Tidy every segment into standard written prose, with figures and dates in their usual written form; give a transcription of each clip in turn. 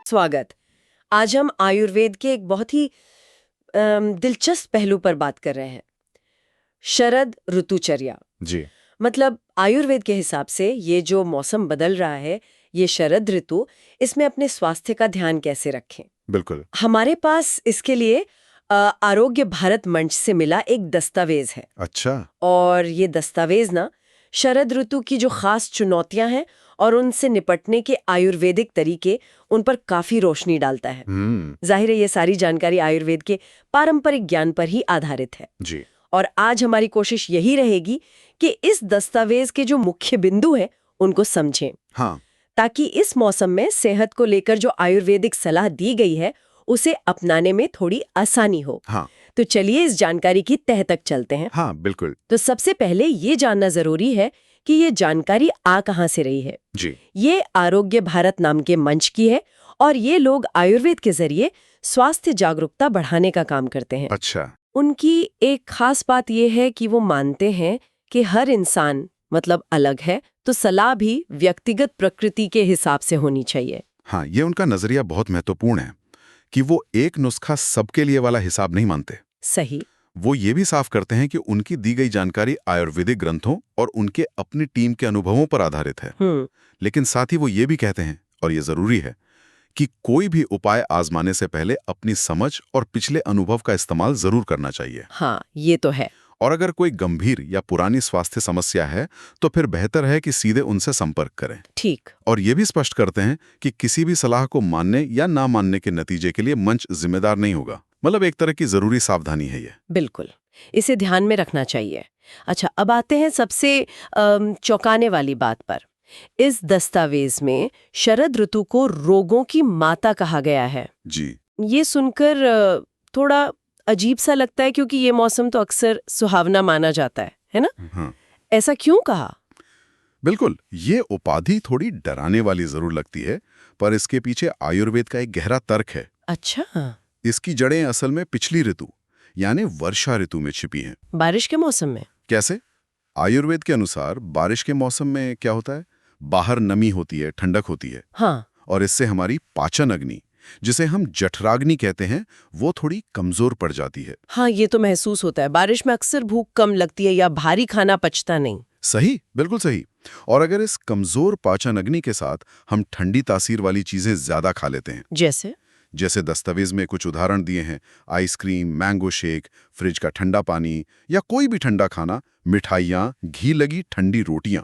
स्वागत। आज हम आयुर्वेद के एक बहुत ही दिलचस्प पहलू पर बात कर रहे हैं, शरद ऋतुचर्या। जी। मतलब आयुर्वेद के हिसाब से ये जो मौसम बदल रहा है, ये शरद ऋतु, इसमें अपने स्वास्थ्य का ध्यान कैसे रखें। बिल्कुल। हमारे पास इसके लिए आरोग्य भारत मंच से मिला एक दस्तावेज है। अच्छा। और ये दस्तावेज ना शरद ऋतु की जो खास चुनौतियां हैं और उनसे निपटने के आयुर्वेदिक तरीके, उन पर काफी रोशनी डालता है। जाहिर है ये सारी जानकारी आयुर्वेद के पारंपरिक ज्ञान पर ही आधारित है। जी। और आज हमारी कोशिश यही रहेगी कि इस दस्तावेज के जो मुख्य बिंदु हैं उनको समझें। हाँ। ताकि इस मौसम में सेहत को लेकर जो आयुर्वेदिक सलाह दी गई है उसे अपनाने में थोड़ी आसानी हो। हाँ। तो चलिए इस जानकारी की तह तक चलते हैं। हाँ बिल्कुल। तो सबसे पहले ये जानना जरूरी है कि ये जानकारी आ कहां से रही है। जी। ये आरोग्य भारत नाम के मंच की है और ये लोग आयुर्वेद के जरिए स्वास्थ्य जागरूकता बढ़ाने का काम करते हैं। अच्छा। उनकी एक खास बात ये है कि वो मानते हैं कि हर इंसान मतलब अलग है, तो सलाह भी व्यक्तिगत प्रकृति के हिसाब से होनी चाहिए। हाँ, ये उनका नजरिया बहुत महत्वपूर्ण है कि वो एक नुस्खा सबके लिए वाला हिसाब नहीं मानते। सही। वो ये भी साफ करते हैं कि उनकी दी गई जानकारी आयुर्वेदिक ग्रंथों और उनके अपनी टीम के अनुभवों पर आधारित है। लेकिन साथ ही वो ये भी कहते हैं, और ये जरूरी है, कि कोई भी उपाय आजमाने से पहले अपनी समझ और पिछले अनुभव का इस्तेमाल जरूर करना चाहिए। हाँ, ये तो है। और अगर कोई गंभीर या पुरानी स्वास्थ्य समस्या है तो फिर बेहतर है कि सीधे उनसे संपर्क करें। ठीक। और ये भी स्पष्ट करते हैं कि किसी भी सलाह को मानने या ना मानने के नतीजे के लिए मंच जिम्मेदार नहीं होगा। मतलब एक तरह की जरूरी सावधानी है ये। बिल्कुल, इसे ध्यान में रखना चाहिए। अच्छा, अब आते हैं सबसे चौंकाने वाली बात पर। इस दस्तावेज में शरद ऋतु को रोगों की माता कहा गया है। जी। ये सुनकर थोड़ा अजीब सा लगता है, क्योंकि ये मौसम तो अक्सर सुहावना माना जाता है ना? हाँ। ऐसा क्यों कहा? बिल्कुल, ये उपाधि थोड़ी डराने वाली जरूर लगती है, पर इसके पीछे आयुर्वेद का एक गहरा तर्क है। अच्छा। इसकी जड़ें असल में पिछली ऋतु यानी वर्षा ऋतु में छिपी हैं। बारिश के मौसम में? कैसे? आयुर्वेद के अनुसार बारिश के मौसम में क्या होता है, बाहर नमी होती है, ठंडक होती है। हाँ। और इससे हमारी पाचन अग्नि, जिसे हम जठराग्नि कहते हैं, वो थोड़ी कमजोर पड़ जाती है। हाँ, ये तो महसूस होता है। बारिश में अक्सर भूख कम लगती है या भारी खाना पचता नहीं। सही, बिल्कुल सही। और अगर इस कमजोर पाचन अग्नि के साथ हम ठंडी तासीर वाली चीजें ज्यादा खा लेते हैं, जैसे दस्तावेज में कुछ उदाहरण दिए हैं, आइसक्रीम, मैंगो शेक, फ्रिज का ठंडा पानी या कोई भी ठंडा खाना, मिठाइयाँ, घी लगी ठंडी रोटियां,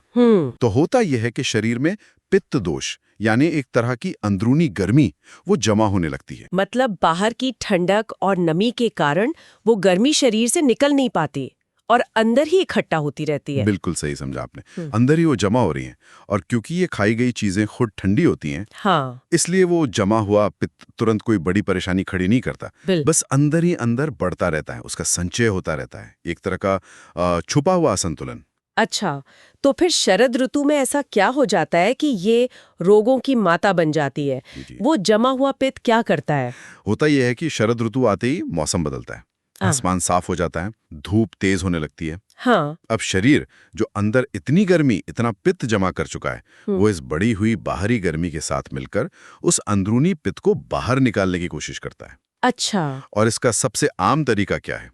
तो होता यह है कि शरीर में पित्त दोष यानी एक तरह की अंदरूनी गर्मी वो जमा होने लगती है। मतलब बाहर की ठंडक और नमी के कारण वो गर्मी शरीर से निकल नहीं पाती और अंदर ही इकट्ठा होती रहती है। बिल्कुल सही समझा आपने। अंदर ही वो जमा हो रही हैं, और क्योंकि ये खाई गई चीजें खुद ठंडी होती हैं, हाँ, इसलिए वो जमा हुआ पित्त तुरंत कोई बड़ी परेशानी खड़ी नहीं करता, बस अंदर ही अंदर बढ़ता रहता है, उसका संचय होता रहता है, एक तरह का छुपा हुआ असंतुलन। अच्छा, तो फिर शरद ऋतु में ऐसा क्या हो जाता है कि ये रोगों की माता बन जाती है? वो जमा हुआ पित्त क्या करता है? होता यह है कि शरद ऋतु आते ही मौसम बदलता है, आसमान साफ हो जाता है, धूप तेज होने लगती है। हाँ। अब शरीर जो अंदर इतनी गर्मी, इतना पित्त जमा कर चुका है, वो इस बड़ी हुई बाहरी गर्मी के साथ मिलकर उस अंदरूनी पित्त को बाहर निकालने की कोशिश करता है। अच्छा। और इसका सबसे आम तरीका क्या है?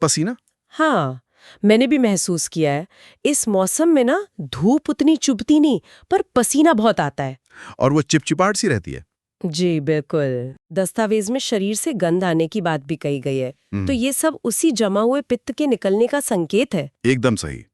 पसीना। हाँ, मैंने भी महसूस किया है। इस मौसम में ना धूप उतनी चुभती नहीं, पर पसीना बहुत आता है। और वो चिपचिपाहट सी रहती है। जी बिल्कुल। दस्तावेज में शरीर से गंध आने की बात भी कही गई है, तो ये सब उसी जमा हुए पित्त के निकलने का संकेत है। एकदम सही।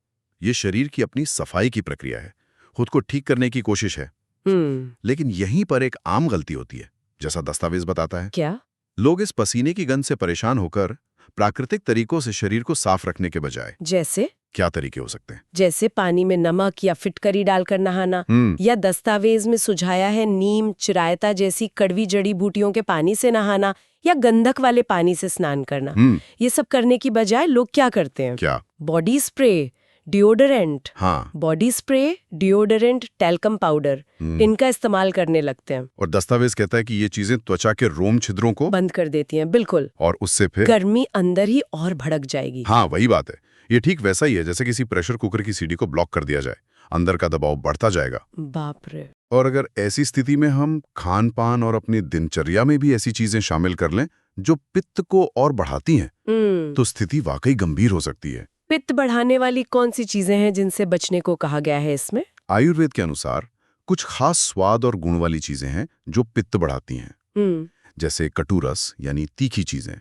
ये शरीर की अपनी सफाई की प्रक्रिया है, खुद को ठीक करने की कोशिश है। लेकिन यहीं पर एक आम गलती होती है, जैसा दस्तावेज बताता है। क्या? लोग इस पसीने की गंध से परेशान होकर प्राकृतिक तरीकों से शरीर को साफ रखने के बजाय, जैसे क्या तरीके हो सकते हैं? जैसे पानी में नमक या फिटकरी डालकर नहाना, या दस्तावेज में सुझाया है नीम, चिरायता जैसी कड़वी जड़ी बूटियों के पानी से नहाना, या गंधक वाले पानी से स्नान करना। ये सब करने की बजाय लोग क्या करते हैं? क्या? Body spray, deodorant, body spray, deodorant, talcum powder, इनका इस्तेमाल करने लगते हैं। और दस्तावेज कहता है कि ये चीजें त्वचा के रोम छिद्रों को बंद कर देती हैं। बिल्कुल। और उससे फिर गर्मी अंदर ही और भड़क जाएगी। हाँ, वही बात है। ये ठीक वैसा ही है जैसे किसी प्रेशर कुकर की सीढ़ी को ब्लॉक कर दिया जाए, अंदर का दबाव बढ़ता जाएगा। बाप रे। और अगर ऐसी स्थिति में हम खान पान और अपनी दिनचर्या में भी ऐसी चीजें शामिल कर लें जो पित्त को और बढ़ाती हैं, तो स्थिति वाकई गंभीर हो सकती है। पित्त बढ़ाने वाली कौन सी चीजें हैं जिनसे बचने को कहा गया है इसमें? आयुर्वेद के अनुसार कुछ खास स्वाद और गुण वाली चीजें हैं जो पित्त बढ़ाती हैं, जैसे कटुरस यानी तीखी चीजें।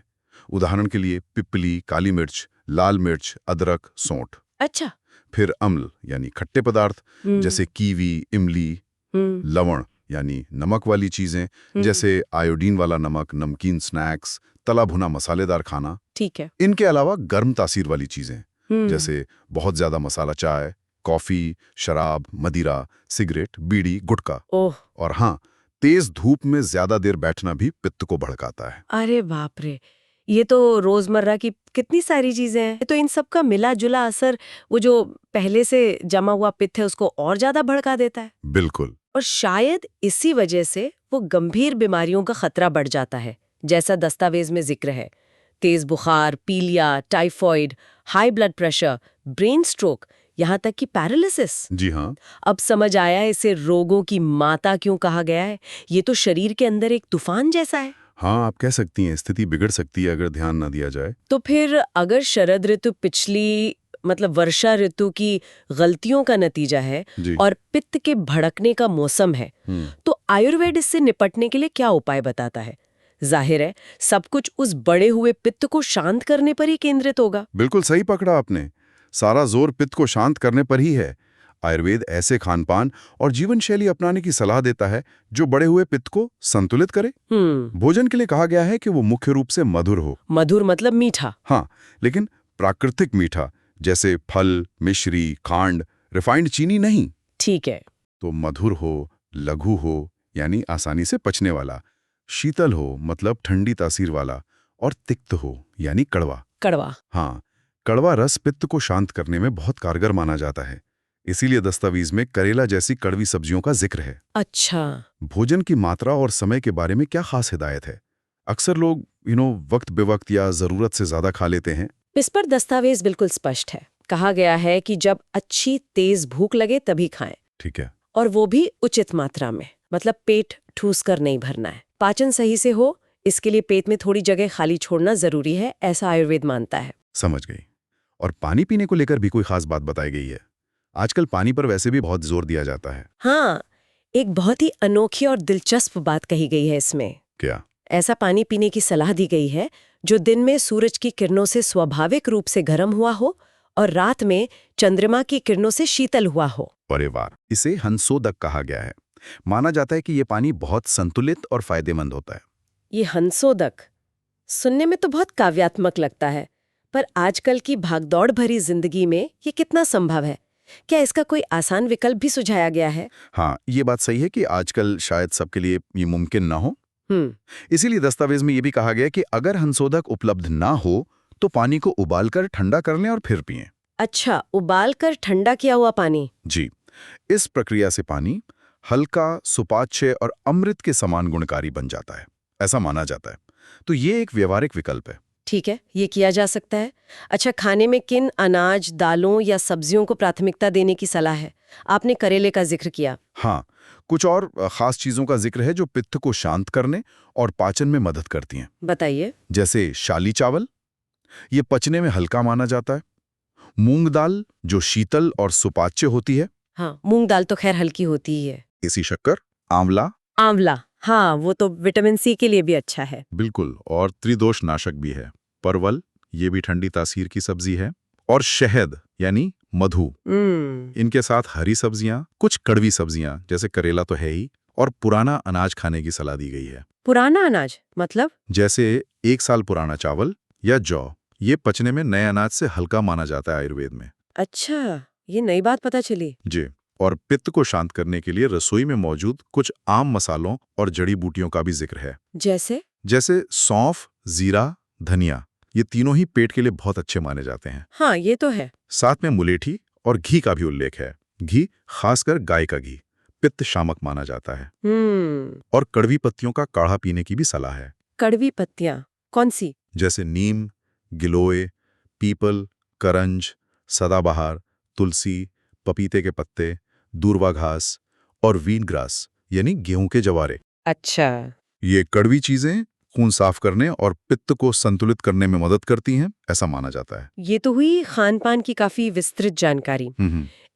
उदाहरण के लिए पिपली, काली मिर्च, लाल मिर्च, अदरक, सौंठ। अच्छा। फिर अम्ल यानी खट्टे पदार्थ जैसे कीवी, इमली। लवण यानी नमक वाली चीजें जैसे आयोडीन वाला नमक, नमकीन स्नैक्स, तला भुना मसालेदार खाना। ठीक है। इनके अलावा गर्म तासीर वाली चीजें जैसे बहुत ज्यादा मसाला चाय, कॉफी, शराब, मदिरा, सिगरेट, बीड़ी, गुटखा। और हाँ, तेज धूप में ज्यादा देर बैठना भी पित्त को भड़काता है। अरे बाप रे, ये तो रोजमर्रा की कितनी सारी चीजें हैं। तो इन सब का मिला जुला असर वो जो पहले से जमा हुआ पित्त है उसको और ज्यादा भड़का देता है। बिल्कुल। और शायद इसी वजह से वो गंभीर बीमारियों का खतरा बढ़ जाता है, जैसा दस्तावेज में जिक्र है। तेज बुखार, पीलिया, typhoid, high blood pressure, brain stroke, यहाँ तक कि पैरालिसिस। जी हाँ। अब समझ आया इसे रोगों की माता क्यों कहा गया है। ये तो शरीर के अंदर एक तूफान जैसा है। हाँ, आप कह सकती हैं स्थिति बिगड़ सकती है अगर ध्यान न दिया जाए। तो फिर अगर शरद ऋतु पिछली वर्षा ऋतु की गलतियों का नतीजा है और पित्त के भड़कने का मौसम है, तो आयुर्वेद इससे निपटने के लिए क्या उपाय बताता है? जाहिर है सब कुछ उस बढ़े हुए पित्त को शांत करने पर ही केंद्रित होगा। बिल्कुल सही पकड़ा आपने। सारा जोर पित्त को शांत करने पर ही है। आयुर्वेद ऐसे खानपान और जीवन शैली अपनाने की सलाह देता है जो बढ़े हुए पित्त को संतुलित करे। भोजन के लिए कहा गया है कि वो मुख्य रूप से मधुर हो। मधुर मतलब मीठा? हाँ, लेकिन प्राकृतिक मीठा, जैसे फल, मिश्री, खांड, रिफाइंड चीनी नहीं। ठीक है। तो मधुर हो, लघु हो यानी आसानी से पचने वाला, शीतल हो मतलब ठंडी तासीर वाला, और तिक्त हो यानी कड़वा। कड़वा? हाँ, कड़वा रस पित्त को शांत करने में बहुत कारगर माना जाता है। इसीलिए दस्तावेज में करेला जैसी कड़वी सब्जियों का जिक्र है। अच्छा। भोजन की मात्रा और समय के बारे में क्या खास हिदायत है? अक्सर लोग वक्त बेवक्त या जरूरत से ज्यादा खा लेते हैं। इस पर दस्तावेज बिल्कुल स्पष्ट है। कहा गया है कि जब अच्छी तेज भूख लगे तभी खाएं। ठीक है। और वो भी उचित मात्रा में, मतलब पेट ठूस कर नहीं भरना है। पाचन सही से हो, इसके लिए पेट में थोड़ी जगह खाली छोड़ना जरूरी है, ऐसा आयुर्वेद मानता है। समझ गई। और पानी पीने को लेकर भी कोई खास बात बताई गई है? आजकल पानी पर वैसे भी बहुत जोर दिया जाता है। हाँ, एक बहुत ही अनोखी और दिलचस्प बात कही गई है इसमें। क्या? ऐसा पानी पीने की सलाह दी गई है जो दिन में सूरज की किरणों से स्वाभाविक रूप से गर्म हुआ हो और रात में चंद्रमा की किरणों से शीतल हुआ हो। अरे वाह! इसे हंसोदक कहा गया है। माना जाता है कि ये पानी बहुत संतुलित और फायदेमंद होता है। ये हंसोदक सुनने में तो बहुत काव्यात्मक लगता है, पर आजकल की भागदौड़ भरी जिंदगी में ये कितना संभव है? क्या इसका कोई आसान विकल्प भी सुझाया गया है? हाँ, ये बात सही है कि आजकल शायद सबके लिए ये मुमकिन ना हो। इसीलिए दस्तावेज में ये भी कहा गया कि अगर हंसोदक उपलब्ध ना हो तो पानी को उबालकर ठंडा कर लें और फिर पिएं। अच्छा, उबालकर ठंडा किया हुआ पानी? जी। इस प्रक्रिया से पानी हल्का, सुपाच्य और अमृत के समान गुणकारी बन जाता है, ऐसा माना जाता है। तो ये एक व्यवहारिक विकल्प है। ठीक है, ये किया जा सकता है। अच्छा, खाने में किन अनाज, दालों या सब्जियों को प्राथमिकता देने की सलाह है? आपने करेले का जिक्र किया। हाँ, कुछ और खास चीजों का जिक्र है जो पित्त को शांत करने और पाचन में मदद करती हैं। बताइए। जैसे शाली चावल, ये पचने में हल्का माना जाता है। मूंग दाल जो शीतल और सुपाच्य होती है। हाँ, मूंग दाल तो खैर हल्की होती ही है। देसी शक्कर, आंवला। आंवला, हाँ, वो तो विटामिन सी के लिए भी अच्छा है। बिल्कुल, और त्रिदोष नाशक भी है। परवल, ये भी ठंडी तासीर की सब्जी है। और शहद यानी मधु। इनके साथ हरी सब्जियां, कुछ कड़वी सब्जियां जैसे करेला तो है ही, और पुराना अनाज खाने की सलाह दी गई है। पुराना अनाज मतलब? जैसे 1 साल पुराना चावल या जौ, ये पचने में नए अनाज से हल्का माना जाता है आयुर्वेद में। अच्छा, ये नई बात पता चली। जी। और पित्त को शांत करने के लिए रसोई में मौजूद कुछ आम मसालों और जड़ी बूटियों का भी जिक्र है। जैसे सौंफ, जीरा, धनिया, ये तीनों ही पेट के लिए बहुत अच्छे माने जाते हैं। हाँ, ये तो है। साथ में मुलेठी और घी का भी उल्लेख है। घी, खासकर गाय का घी, पित्त शामक माना जाता है। और कड़वी पत्तियों का काढ़ा पीने की भी सलाह है। कड़वी पत्तियां कौन सी? जैसे नीम, गिलोय, पीपल, करंज, सदाबहार, तुलसी, पपीते के पत्ते, दूर्वा घास और वीट ग्रास यानी गेहूं के जवारे। अच्छा। ये कड़वी चीजें खून साफ करने और पित्त को संतुलित करने में मदद करती हैं, ऐसा माना जाता है। ये तो हुई खान पान की काफी विस्तृत जानकारी।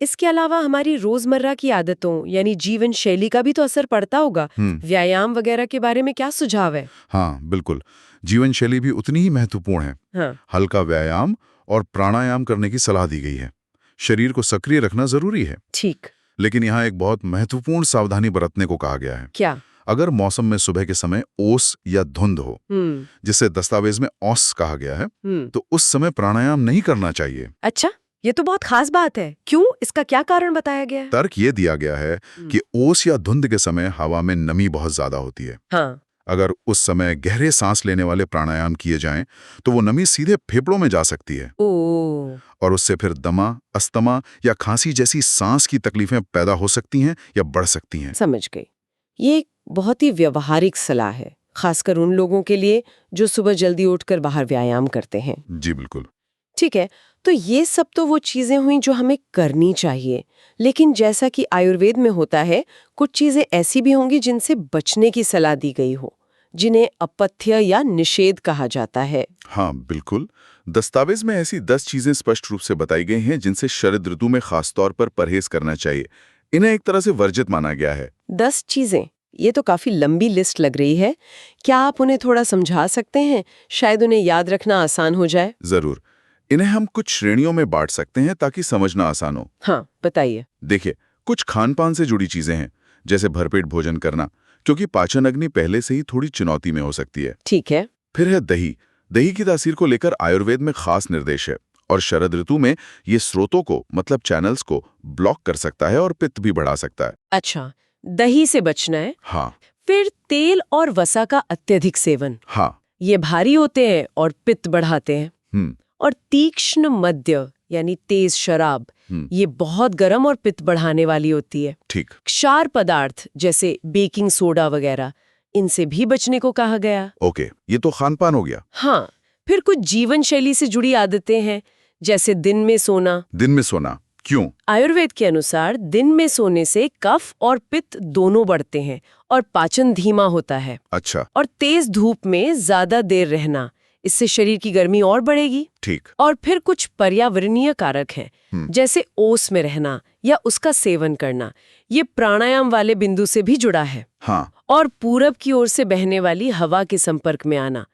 इसके अलावा हमारी रोजमर्रा की आदतों यानी जीवन शैली का भी तो असर पड़ता होगा। व्यायाम वगैरह के बारे में क्या सुझाव है? हाँ बिल्कुल, जीवन शैली भी उतनी ही महत्वपूर्ण है। हाँ। हल्का व्यायाम और प्राणायाम करने की सलाह दी गई है। शरीर को सक्रिय रखना जरूरी है। ठीक। लेकिन यहाँ एक बहुत महत्वपूर्ण सावधानी बरतने को कहा गया है। क्या? अगर मौसम में सुबह के समय ओस या धुंध हो, जिसे दस्तावेज में औस कहा गया है, तो उस समय प्राणायाम नहीं करना चाहिए। अच्छा, ये तो बहुत खास बात है। क्यों? इसका क्या कारण बताया गया है? तर्क ये दिया गया है कि ओस या धुंध के समय हवा में नमी बहुत ज्यादा होती है। हाँ। अगर उस समय गहरे सांस लेने वाले प्राणायाम किए जाएं, तो वो नमी सीधे फेफड़ों में जा सकती है। और उससे फिर दमा, अस्थमा या खांसी जैसी सांस की तकलीफें पैदा हो सकती हैं या बढ़ सकती हैं। समझ गई। ये एक बहुत ही व्यवहारिक सलाह है, खासकर उन लोगों के लिए जो सुबह जल्दी उठकर बाहर व्यायाम करते हैं। जी बिल्कुल। ठीक है, तो ये सब तो वो चीजें हुई जो हमें करनी चाहिए। लेकिन जैसा कि आयुर्वेद में होता है, कुछ चीजें ऐसी भी होंगी जिनसे बचने की सलाह दी गई हो, जिन्हें अपथ्य या निषेध कहा जाता है। हाँ बिल्कुल, दस्तावेज में ऐसी 10 चीजें स्पष्ट रूप से बताई गई हैं जिनसे शरद ऋतु में खासतौर पर परहेज करना चाहिए। इन्हें एक तरह से वर्जित माना गया है। 10 चीजें, ये तो काफी लंबी लिस्ट लग रही है। क्या आप उन्हें थोड़ा समझा सकते हैं? शायद उन्हें याद रखना आसान हो जाए। जरूर, इन्हें हम कुछ श्रेणियों में बांट सकते हैं ताकि समझना आसान हो। हाँ बताइए। देखिए, कुछ खान पान से जुड़ी चीजें हैं, जैसे भरपेट भोजन करना, क्योंकि पाचन अग्नि पहले से ही थोड़ी चुनौती में हो सकती है। ठीक है। फिर है दही। दही की तासीर को लेकर आयुर्वेद में खास निर्देश है, और शरद ऋतु में ये स्रोतों को मतलब चैनल्स को ब्लॉक कर सकता है और पित्त भी बढ़ा सकता है। अच्छा, दही से बचना है। हाँ। फिर तेल और वसा का अत्यधिक सेवन। हाँ। ये भारी होते हैं और पित्त बढ़ाते हैं। और तीक्ष्ण मद्य यानी तेज शराब, ये बहुत गर्म और पित्त बढ़ाने वाली होती है। ठीक। क्षार पदार्थ जैसे बेकिंग सोडा वगैरह, इनसे भी बचने को कहा गया। ओके, ये तो खान पान हो गया। हाँ, फिर कुछ जीवन शैली से जुड़ी आदतें हैं, जैसे दिन में सोना। दिन में सोना क्यों? आयुर्वेद के अनुसार दिन में सोने से कफ और पित्त दोनों बढ़ते हैं और पाचन धीमा होता है। अच्छा। और तेज धूप में ज्यादा देर रहना, इससे शरीर की गर्मी और बढ़ेगी। ठीक। और फिर कुछ पर्यावरणीय कारक हैं, जैसे ओस में रहना या उसका सेवन करना। ये प्राणायाम वाले बिंदु से भी जुड़ा है। हाँ। और पूरब की ओर से बहने वाली हवा के संपर्क में आना।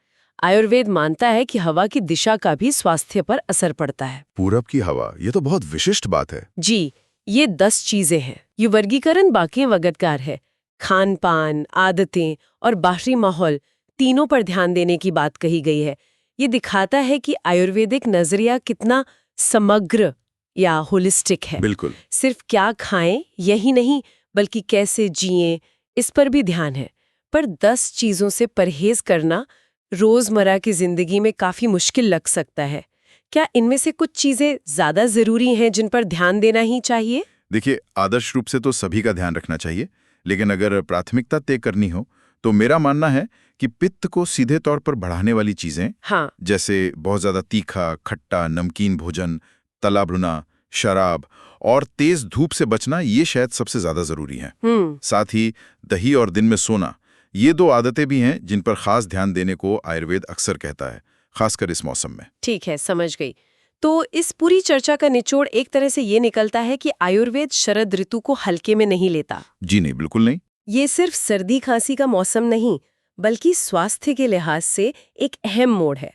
आयुर्वेद मानता है कि हवा की दिशा का भी स्वास्थ्य पर असर पड़ता है। पूरब की हवा, ये तो बहुत विशिष्ट बात है। जी, ये 10 चीजें हैं। ये वर्गीकरण बाकी वगतकार है। खान पान, आदतें और बाहरी माहौल तीनों पर ध्यान देने की बात कही गई है। ये दिखाता है कि आयुर्वेदिक नजरिया कितना समग्र या होलिस्टिक है। बिल्कुल। सिर्फ क्या खाएं यही नहीं, बल्कि कैसे जिएं, इस पर भी ध्यान है। पर 10 चीजों से परहेज करना रोजमर्रा की जिंदगी में काफी मुश्किल लग सकता है। क्या इनमें से कुछ चीजें ज्यादा जरूरी हैं जिन पर ध्यान देना ही चाहिए? देखिए, आदर्श रूप से तो सभी का ध्यान रखना चाहिए, लेकिन अगर प्राथमिकता तय करनी हो तो मेरा मानना है कि पित्त को सीधे तौर पर बढ़ाने वाली चीजें, हाँ, जैसे बहुत ज्यादा तीखा, खट्टा, नमकीन भोजन, तला भुना, शराब और तेज धूप से बचना, ये शायद सबसे ज्यादा जरूरी है। साथ ही दही और दिन में सोना, ये 2 आदतें भी हैं जिन पर खास ध्यान देने को आयुर्वेद अक्सर कहता है, खासकर इस मौसम में। ठीक है, समझ गई। तो इस पूरी चर्चा का निचोड़ एक तरह से ये निकलता है कि आयुर्वेद शरद ऋतु को हल्के में नहीं लेता। जी नहीं, बिल्कुल नहीं। ये सिर्फ सर्दी खांसी का मौसम नहीं, बल्कि स्वास्थ्य के लिहाज से एक अहम मोड़ है।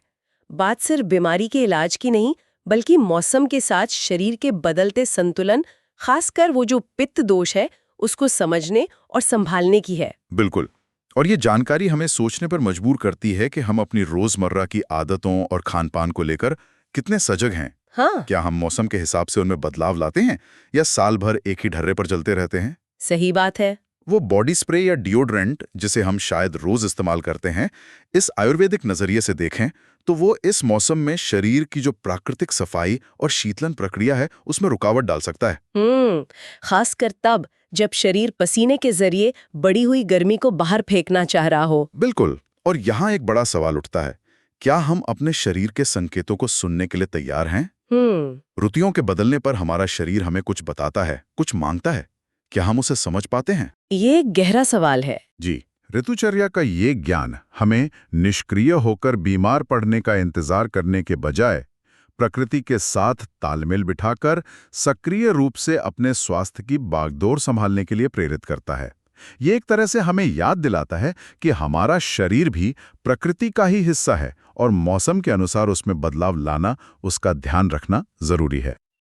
बात सिर्फ बीमारी के इलाज की नहीं, बल्कि मौसम के साथ शरीर के बदलते संतुलन, खासकर वो जो पित्त दोष है, उसको समझने और संभालने की है। बिल्कुल। और ये जानकारी हमें सोचने पर मजबूर करती है कि हम अपनी रोजमर्रा की आदतों और खान-पान को लेकर कितने सजग हैं। हाँ। क्या हम मौसम के हिसाब से उनमें बदलाव लाते हैं या साल भर एक ही ढर्रे पर चलते रहते हैं? सही बात है। वो बॉडी स्प्रे या डिओड्रेंट जिसे हम शायद रोज इस्तेमाल करते हैं, इस आयुर्वेदिक नजरिए से देखें तो वो इस मौसम में शरीर की जो प्राकृतिक सफाई और शीतलन प्रक्रिया है, उसमें रुकावट डाल सकता है। खासकर तब जब शरीर पसीने के जरिए बढ़ी हुई गर्मी को बाहर फेंकना चाह रहा हो। बिल्कुल। और यहाँ एक बड़ा सवाल उठता है, क्या हम अपने शरीर के संकेतों को सुनने के लिए तैयार हैं? ऋतुओं के बदलने पर हमारा शरीर हमें कुछ बताता है, कुछ मांगता है। क्या हम उसे समझ पाते हैं? ये एक गहरा सवाल है। जी, ऋतुचर्या का ये ज्ञान हमें निष्क्रिय होकर बीमार पड़ने का इंतजार करने के बजाय प्रकृति के साथ तालमेल बिठाकर सक्रिय रूप से अपने स्वास्थ्य की बागडोर संभालने के लिए प्रेरित करता है। ये एक तरह से हमें याद दिलाता है कि हमारा शरीर भी प्रकृति का ही हिस्सा है और मौसम के अनुसार उसमें बदलाव लाना, उसका ध्यान रखना जरूरी है।